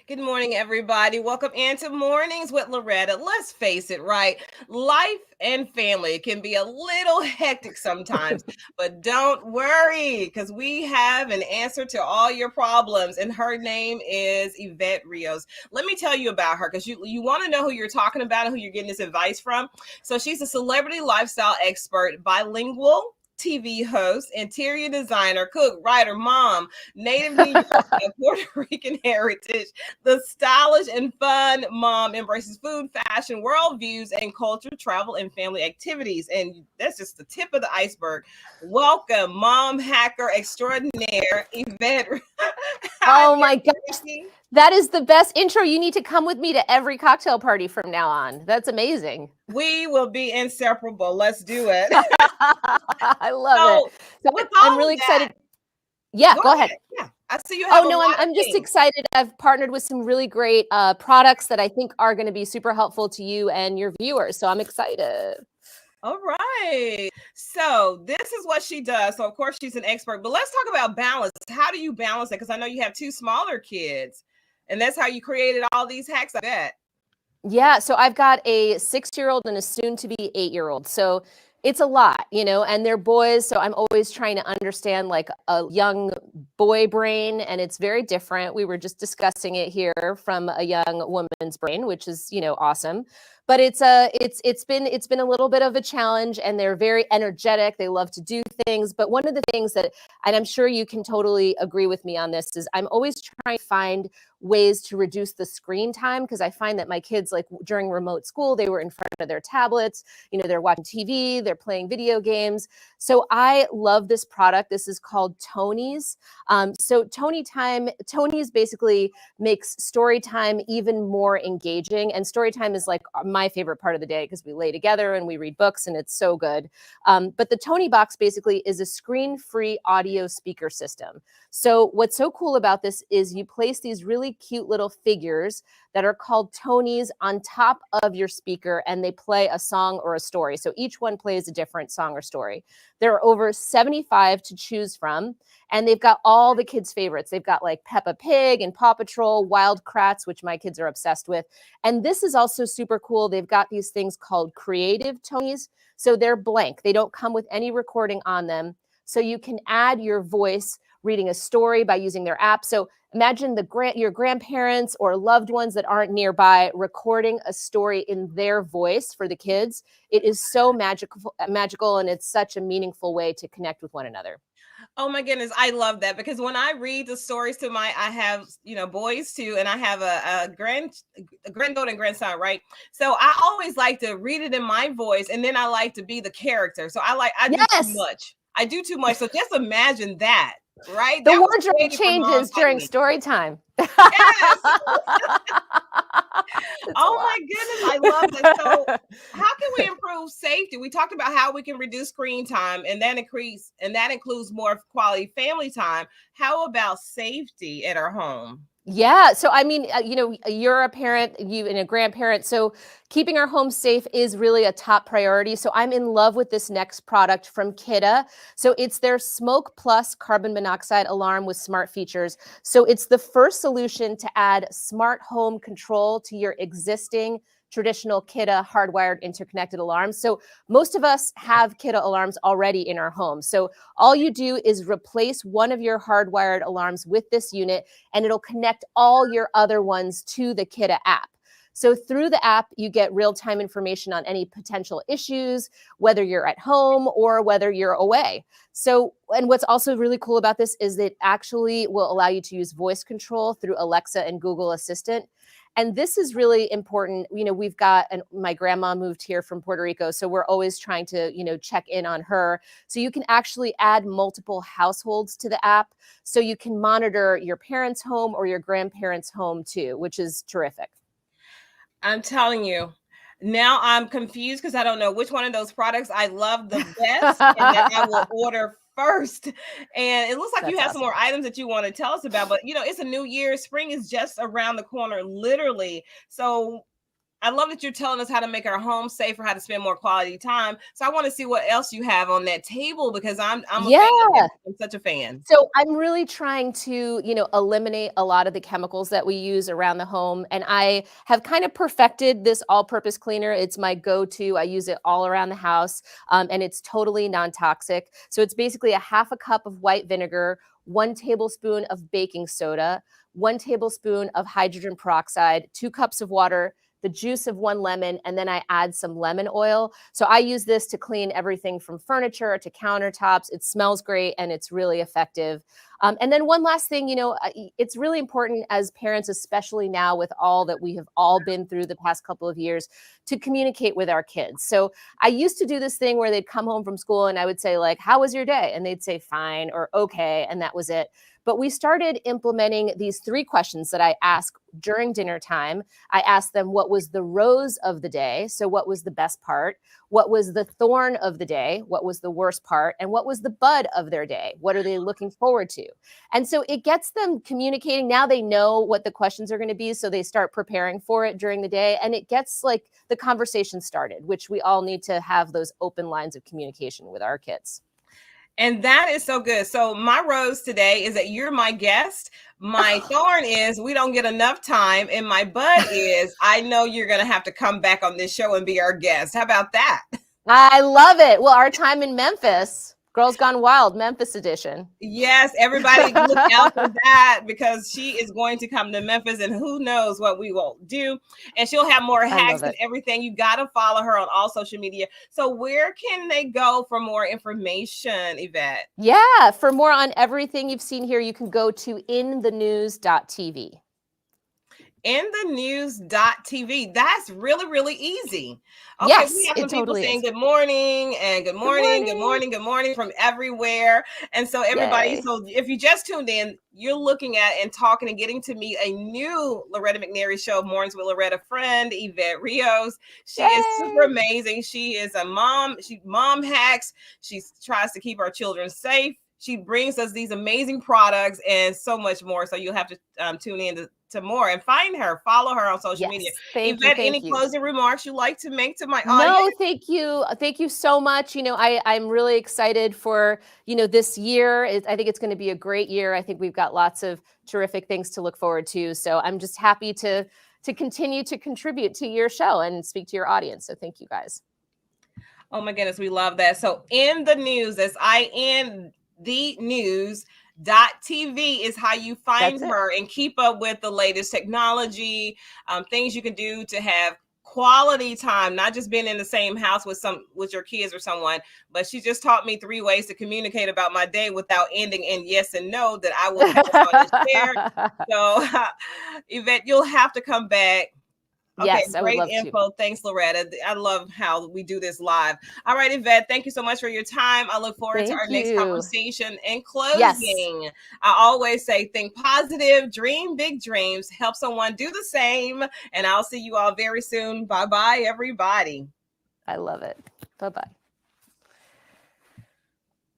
Good morning, everybody. Welcome into Mornings with Loretta. Let's face it, right? Life and family can be a little hectic sometimes, but don't worry because we have an answer to all your problems, and her name is Evette Rios. Let me tell you about her because you want to know who you're talking about and who you're getting this advice from. So, she's a celebrity lifestyle expert, bilingual TV host, interior designer, cook, writer, mom, native New York, and Puerto Rican heritage. The stylish and fun mom embraces food, fashion, worldviews, and culture, travel, and family activities. And that's just the tip of the iceberg. Welcome, mom hacker extraordinaire, Evette. Hi Oh my there, gosh, Vicky. that is the best intro. You need to come with me to every cocktail party from now on. That's amazing. We will be inseparable. Let's do it. I love it. So, So with I'm all really of that, excited. Yeah, go go ahead. ahead. Yeah, I see you Oh have a no, lot of I'm just things. excited. I've partnered with some really great products that I think are going to be super helpful to you and your viewers. So I'm excited. All right. So this is what she does. So of course she's an expert, but let's talk about balance. How do you balance it? Because I know you have two smaller kids, and that's how you created all these hacks. I bet. Yeah, so I've got a 6-year-old and a soon to be 8-year-old. So it's a lot, and they're boys. So I'm always trying to understand like a young boy brain, and it's very different. We were just discussing it here from a young woman's brain, which is, awesome. But it's been a little bit of a challenge, and they're very energetic. They love to do things. But one of the things that, and I'm sure you can totally agree with me on this, is I'm always trying to find ways to reduce the screen time, because I find that my kids, like during remote school, they were in front of their tablets, they're watching TV, they're playing video games. So I love this product. This is called Tony's. So Tony's basically makes story time even more engaging. And story time is like my favorite part of the day because we lay together and we read books and it's so good. But the Tony box basically is a screen-free audio speaker system. So what's so cool about this is you place these really cute little figures that are called Tonys on top of your speaker, and they play a song or a story. So each one plays a different song or story. There are over 75 to choose from, and they've got all the kids' favorites. They've got like Peppa Pig and Paw Patrol, Wild Kratts, which my kids are obsessed with. And this is also super cool. They've got these things called Creative Tonys. So they're blank. They don't come with any recording on them. So you can add your voice reading a story by using their app. So imagine your grandparents or loved ones that aren't nearby recording a story in their voice for the kids. It is so magical, and it's such a meaningful way to connect with one another. Oh my goodness, I love that because when I read the stories to I have boys too, and I have a granddaughter and grandson, right? So I always like to read it in my voice, and then I like to be the character. So I do too Yes, much. I do too much. So just imagine that, right? the That was wardrobe created for moms changes like during me. story time. Yes. It's a Oh lot. my goodness, I love that. So, how can we improve safety? We talked about how we can reduce screen time, and that includes more quality family time. How about safety at our home? Yeah. So, I mean, you're a parent, you and a grandparent. So, keeping our home safe is really a top priority. So, I'm in love with this next product from Kidda. So, it's their Smoke Plus carbon monoxide alarm with smart features. So, it's the first solution to add smart home control to your existing traditional Kidda hardwired interconnected alarms. So, most of us have Kidda alarms already in our home. So, all you do is replace one of your hardwired alarms with this unit, and it'll connect all your other ones to the Kidda app. So through the app, you get real-time information on any potential issues, whether you're at home or whether you're away. So, and what's also really cool about this is that it actually will allow you to use voice control through Alexa and Google Assistant. And this is really important. We've got, my grandma moved here from Puerto Rico, so we're always trying to, check in on her. So you can actually add multiple households to the app, so you can monitor your parents' home or your grandparents' home too, which is terrific. I'm telling you. Now I'm confused because I don't know which one of those products I love the best, and that I will order first. And it looks like you That's have some more awesome. items that you want to tell us about, but it's a new year. Spring is just around the corner, literally. So I love that you're telling us how to make our home safer, how to spend more quality time. So I want to see what else you have on that table, because I'm a fan of it. I'm such a fan. So I'm really trying to, eliminate a lot of the chemicals that we use around the home. And I have kind of perfected this all-purpose cleaner. It's my go-to. I use it all around the house, and it's totally non-toxic. So it's basically a half a cup of white vinegar, 1 tablespoon of baking soda, 1 tablespoon of hydrogen peroxide, 2 cups of water, the juice of 1 lemon, and then I add some lemon oil. So I use this to clean everything from furniture to countertops. It smells great and it's really effective. And then one last thing, it's really important as parents, especially now with all that we have all been through the past couple of years, to communicate with our kids. So I used to do this thing where they'd come home from school and I would say, like, how was your day? And they'd say fine or okay, and that was it. But we started implementing these 3 questions that I ask during dinner time. I asked them, what was the rose of the day? So what was the best part? What was the thorn of the day? What was the worst part? And what was the bud of their day? What are they looking forward to? And so it gets them communicating. Now they know what the questions are going to be, so they start preparing for it during the day. And it gets like the conversation started, which we all need to have those open lines of communication with our kids. And that is so good. So my rose today is that you're my guest. My thorn is we don't get enough time. And my bud is I know you're going to have to come back on this show and be our guest. How about that? I love it. Well, our time in Memphis, Girls Gone Wild, Memphis edition. Yes, everybody look out for that, because she is going to come to Memphis and who knows what we will do. And she'll have more hacks and everything. You got to follow her on all social media. So where can they go for more information, Evette? Yeah, for more on everything you've seen here, you can go to inthenews.tv. inthenews.tv. That's really, really easy. Okay, yes, we have some people totally saying is. good morning and good morning, good morning, good morning from everywhere. And so everybody, Yay. so if you just tuned in, you're looking at and talking and getting to meet a new Loretta McNary show, Mornings with Loretta friend, Evette Rios. She is super amazing. She is a mom. She mom hacks. She tries to keep our children safe. She brings us these amazing products and so much more. So you'll have to tune in to more and find her, follow her on social media. Evette, any closing remarks you'd like to make to my audience? No, thank you. Thank you so much. I'm really excited for, this year. I think it's going to be a great year. I think we've got lots of terrific things to look forward to. So I'm just happy to continue to contribute to your show and speak to your audience. So thank you guys. Oh my goodness, we love that. So in the news, that's INTheNews.tv is how you find her and keep up with the latest technology, things you can do to have quality time, not just being in the same house with your kids or someone. But she just taught me 3 ways to communicate about my day without ending in yes and no that I will pass on and share. So Evette, you'll have to come back. Okay, yes, great info. Thanks, Loretta. I love how we do this live. All right, Evette, thank you so much for your time. I look forward to our next conversation. In closing, I always say, think positive, dream big dreams, help someone do the same. And I'll see you all very soon. Bye-bye, everybody. I love it. Bye-bye.